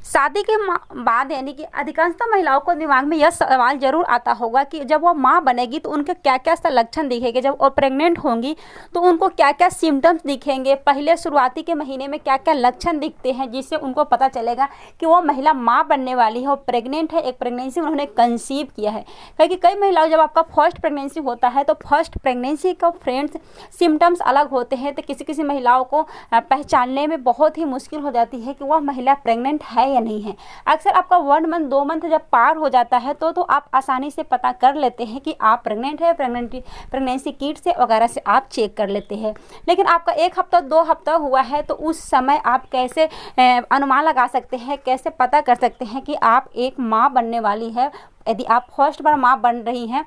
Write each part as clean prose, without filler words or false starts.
शादी के बाद यानी कि अधिकांशतः महिलाओं को दिमाग में यह सवाल जरूर आता होगा कि जब वो माँ बनेगी तो उनके क्या क्या सा लक्षण दिखेंगे, जब वो प्रेग्नेंट होंगी तो उनको क्या क्या सिम्टम्स दिखेंगे, पहले शुरुआती के महीने में क्या क्या लक्षण दिखते हैं जिससे उनको पता चलेगा कि वो महिला माँ बनने वाली है, वो प्रेग्नेंट है, एक प्रेगनेंसी उन्होंने कंसीव किया है। क्योंकि कई महिलाओं जब आपका फर्स्ट प्रेगनेंसी होता है तो फर्स्ट प्रेगनेंसी का फ्रेंड्स सिम्टम्स अलग होते हैं, तो किसी किसी महिलाओं को पहचानने में बहुत ही मुश्किल हो जाती है कि वह महिला प्रेग्नेंट है या नहीं है। अक्सर आपका 1 मंथ 2 मंथ जब पार हो जाता है तो आप आसानी से पता कर लेते हैं कि आप प्रेग्नेंट है, प्रेगनेंसी किट से वगैरह से आप चेक कर लेते हैं। लेकिन आपका 1 हफ्ता 2 हफ्ता हुआ है तो उस समय आप कैसे अनुमान लगा सकते हैं, कैसे पता कर सकते हैं कि आप एक माँ बनने वाली है। यदि आप फर्स्ट बार माँ बन रही हैं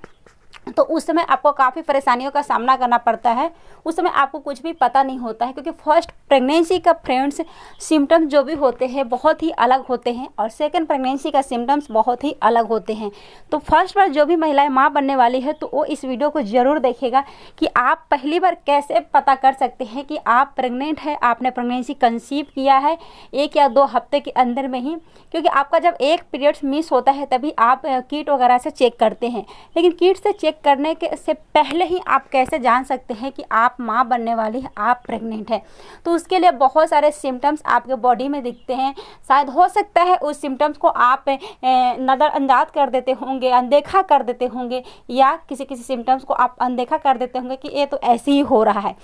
तो उस समय आपको काफ़ी परेशानियों का सामना करना पड़ता है। उस समय आपको कुछ भी पता नहीं होता है क्योंकि फर्स्ट प्रेगनेंसी का फ्रेंड्स सिम्टम्स जो भी होते हैं बहुत ही अलग होते हैं और सेकंड प्रेगनेंसी का सिम्टम्स बहुत ही अलग होते हैं। तो फर्स्ट बार जो भी महिलाएं माँ बनने वाली है तो वो इस वीडियो को ज़रूर देखेगा कि आप पहली बार कैसे पता कर सकते हैं कि आप प्रेग्नेंट है, आपने प्रेगनेंसी कंसीव किया है 1 या 2 हफ्ते के अंदर में ही। क्योंकि आपका जब एक पीरियड्स मिस होता है तभी आप किट वगैरह से चेक करते हैं, लेकिन किट से चेक करने के से पहले ही आप कैसे जान सकते हैं कि आप माँ बनने वाली है, आप प्रेग्नेंट है। तो उसके लिए बहुत सारे सिम्टम्स आपके बॉडी में दिखते हैं। शायद हो सकता है उस सिम्टम्स को आप नज़रअंदाज कर देते होंगे, अनदेखा कर देते होंगे, या किसी किसी सिम्टम्स को आप अनदेखा कर देते होंगे कि ये तो ऐसे ही हो रहा है।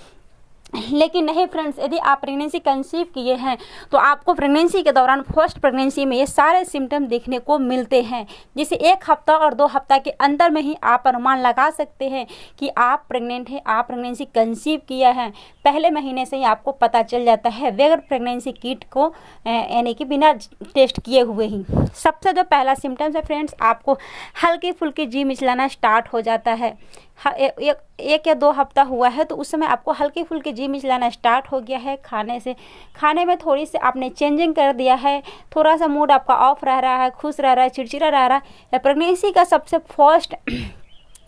लेकिन नहीं फ्रेंड्स, यदि आप प्रेगनेंसी कंसीव किए हैं तो आपको प्रेगनेंसी के दौरान फर्स्ट प्रेगनेंसी में ये सारे सिम्टम देखने को मिलते हैं, जिसे 1 हफ्ता और 2 हफ्ता के अंदर में ही आप अनुमान लगा सकते हैं कि आप प्रेग्नेंट हैं, आप प्रेगनेंसी कंसीव किया है। पहले महीने से ही आपको पता चल जाता है बगैर प्रेगनेंसी किट को यानी कि बिना टेस्ट किए हुए ही। सबसे जो पहला सिम्टम्स है फ्रेंड्स, आपको हल्की फुल्की जी मिचलाना स्टार्ट हो जाता है। 1 या 2 हफ्ता हुआ है तो उस समय आपको हल्की फुल्की जी मिचलाना स्टार्ट हो गया है। खाने में थोड़ी सी आपने चेंजिंग कर दिया है, थोड़ा सा मूड आपका ऑफ रह रहा है, खुश रह रहा है, चिड़चिड़ा रह रहा है। प्रेगनेंसी का सबसे फर्स्ट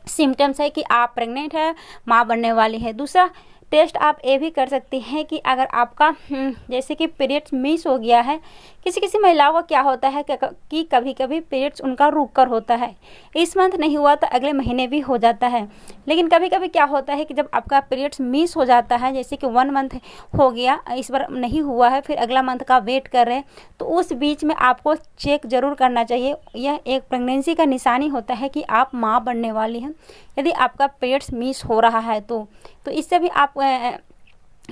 सिम्टम्स है कि आप प्रेग्नेंट है, माँ बनने वाली है। दूसरा टेस्ट आप ये भी कर सकते हैं कि अगर आपका जैसे कि पीरियड्स मिस हो गया है, किसी किसी महिलाओं का क्या होता है कि कभी कभी पीरियड्स उनका रुक कर होता है, इस मंथ नहीं हुआ तो अगले महीने भी हो जाता है। लेकिन कभी कभी क्या होता है कि जब आपका पीरियड्स मिस हो जाता है, जैसे कि 1 मंथ हो गया, इस बार नहीं हुआ है, फिर अगला मंथ का वेट कर रहे हैं, तो उस बीच में आपको चेक ज़रूर करना चाहिए। यह एक प्रेगनेंसी का निशानी होता है कि आप माँ बनने वाली हैं यदि आपका पीरियड्स मिस हो रहा है तो इससे भी आप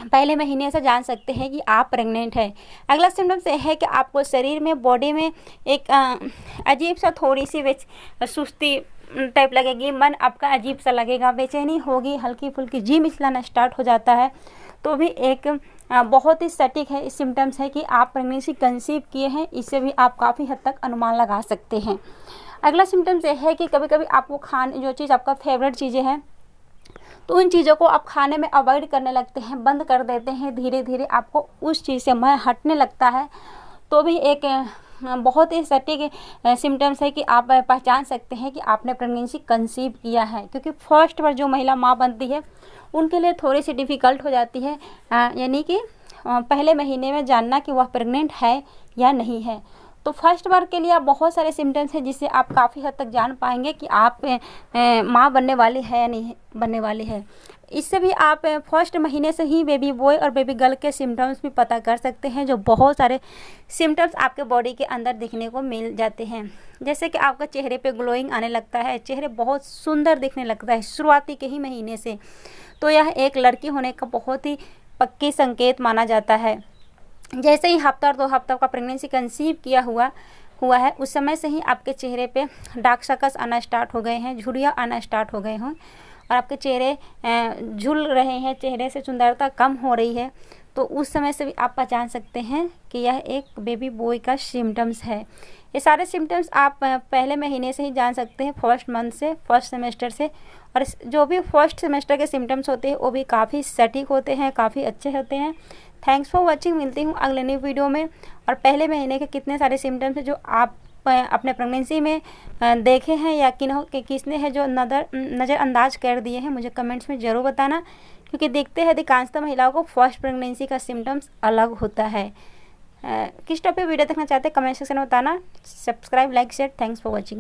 पहले महीने से जान सकते हैं कि आप प्रेग्नेंट है। अगला सिम्टम्स ये है कि आपको शरीर में, बॉडी में एक अजीब सा थोड़ी सी सुस्ती टाइप लगेगी, मन आपका अजीब सा लगेगा, बेचैनी होगी, हल्की फुल्की जी मिचलाना स्टार्ट हो जाता है। तो भी एक बहुत ही सटीक है सिम्टम्स है कि आप प्रेगनेंसी कंसीव किए हैं। इससे भी आप काफ़ी हद तक अनुमान लगा सकते हैं। अगला सिम्टम्स ये है कि कभी कभी आपको खाने, जो चीज़ आपका फेवरेट चीज़ें हैं तो उन चीज़ों को आप खाने में अवॉइड करने लगते हैं, बंद कर देते हैं, धीरे धीरे आपको उस चीज़ से मन हटने लगता है। तो भी एक बहुत ही सटीक सिम्टम्स है कि आप पहचान सकते हैं कि आपने प्रेगनेंसी कंसीव किया है। क्योंकि फर्स्ट बार जो महिला माँ बनती है उनके लिए थोड़ी सी डिफ़िकल्ट हो जाती है, यानी कि पहले महीने में जानना कि वह प्रेग्नेंट है या नहीं है। तो फर्स्ट बार के लिए आप बहुत सारे सिम्टम्स हैं जिससे आप काफ़ी हद तक जान पाएंगे कि आप माँ बनने वाली है या नहीं बनने वाली है। इससे भी आप फर्स्ट महीने से ही बेबी बॉय और बेबी गर्ल के सिम्टम्स भी पता कर सकते हैं, जो बहुत सारे सिम्टम्स आपके बॉडी के अंदर दिखने को मिल जाते हैं। जैसे कि आपका चेहरे पे ग्लोइंग आने लगता है, चेहरे बहुत सुंदर दिखने लगता है शुरुआती के ही महीने से। तो यह एक लड़की होने का बहुत ही पक्की संकेत माना जाता है। जैसे ही हफ्ता और 2 हफ्ता का प्रेगनेंसी कंसीव किया हुआ है उस समय से ही आपके चेहरे पे डार्क सर्कल्स आना स्टार्ट हो गए हैं, झुर्रियाँ आना स्टार्ट हो गए हैं और आपके चेहरे झुल रहे हैं, चेहरे से सुंदरता कम हो रही है। तो उस समय से भी आप पहचान सकते हैं कि यह एक बेबी बॉय का सिम्टम्स है। ये सारे सिम्टम्स आप पहले महीने से ही जान सकते हैं, फर्स्ट मंथ से, फर्स्ट सेमेस्टर से। और जो भी फर्स्ट सेमेस्टर के सिम्टम्स होते हैं वो भी काफ़ी सटीक होते हैं, काफ़ी अच्छे होते हैं। Thanks for watching. मिलती हूँ अगले न्यू वीडियो में। और पहले महीने के कितने सारे सिम्टम्स हैं जो आप अपने प्रेगनेंसी में देखे हैं या किसने है जो नज़रअंदाज कर दिए हैं, मुझे कमेंट्स में ज़रूर बताना। क्योंकि देखते हैं अधिकांशतः महिलाओं को फर्स्ट प्रेगनेंसी का सिम्टम्स अलग होता है। किस टॉपिक वीडियो देखना चाहते हैं कमेंट सेक्शन में बताना। Subscribe, like, share. Thanks for watching.